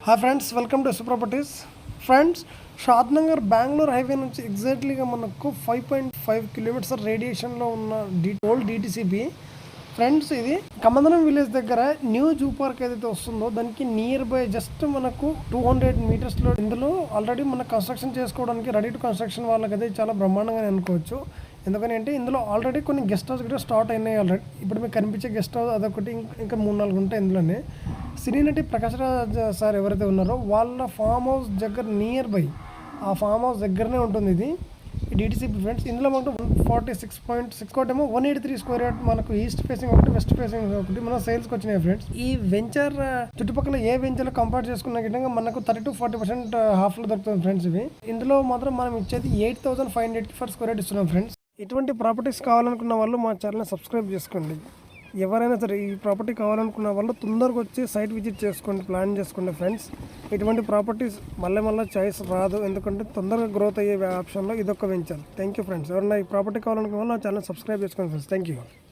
Hi friends, welcome to S properties. Friends, Shadnagar Bengaluru highway నుంచి ఎగ్జాక్ట్లీగా మనకు 5.5 కిలోమీటర్స్ రేడియేషన్లో ఉన్న ఓల్డ్ డిటిసిబి. ఫ్రెండ్స్, ఇది కమందనం విలేజ్ దగ్గర న్యూ జూ పార్క్ ఏదైతే వస్తుందో దానికి నియర్ బై జస్ట్ మనకు 200 మీటర్స్లో ఇందులో ఆల్రెడీ మన కన్స్ట్రక్షన్ చేసుకోవడానికి రెడీ టు కన్స్ట్రక్షన్ వాళ్ళకైతే చాలా బ్రహ్మాండంగా అనుకోవచ్చు. ఎందుకని అంటే ఇందులో ఆల్రెడీ కొన్ని గెస్ట్ హౌస్ కూడా స్టార్ట్ అయినాయి. ఆల్రెడీ ఇప్పుడు మీకు కనిపించే గెస్ట్ హౌస్ అదొకటి, ఇంకా 3-4 ఉంటాయి. ఇందులోనే సినీ నటి ప్రకాష్ రాజ్ సార్ ఎవరైతే ఉన్నారో వాళ్ళ ఫామ్ హౌస్ దగ్గర నియర్ బై ఆ ఫామ్ హౌస్ దగ్గరనే ఉంటుంది ఇది డిటిసిబి. ఫ్రెండ్స్, ఇందులో మనకు 146.6 కోటేమో 183 స్క్వేర్ యార్డ్ మనకు ఈస్ట్ ఫేసింగ్ ఒకటి, వెస్ట్ ఫేసింగ్ ఒకటి మన సేల్స్కి వచ్చినాయి. ఫ్రెండ్స్, ఈ వెంచర్ చుట్టుపక్కల ఏ వెంచర్ కంపేర్ చేసుకున్న విధంగా మనకు 30-40% హాఫ్లో దొరుకుతుంది. ఫ్రెండ్స్, ఇవి ఇందులో మాత్రం మనం ఇచ్చేది 8,580 ఫర్ స్క్వేర్ యార్డ్ ఇస్తున్నాం. ఫ్రెండ్స్, ఇటువంటి ప్రాపర్టీస్ కావాలనుకున్న వాళ్ళు మా ఛానల్ని సబ్స్క్రైబ్ చేసుకోండి. ఎవరైనా సరే ఈ ప్రాపర్టీ కావాలనుకున్న వాళ్ళు తొందరగా వచ్చి సైట్ విజిట్ చేసుకోండి, ప్లాన్ చేసుకోండి. ఫ్రెండ్స్, ఇటువంటి ప్రాపర్టీస్ మళ్ళీ చాయిస్ రాదు, ఎందుకంటే తొందరగా గ్రోత్ అయ్యే ఆప్షన్లో ఇదొక వెంచర్. Thank you friends. ఎవరైనా ఈ ప్రాపర్టీ కావాలనుకున్న వాళ్ళు నా ఛానల్ సబ్స్క్రైబ్ చేసుకోండి ఫ్రెండ్స్. Thank you.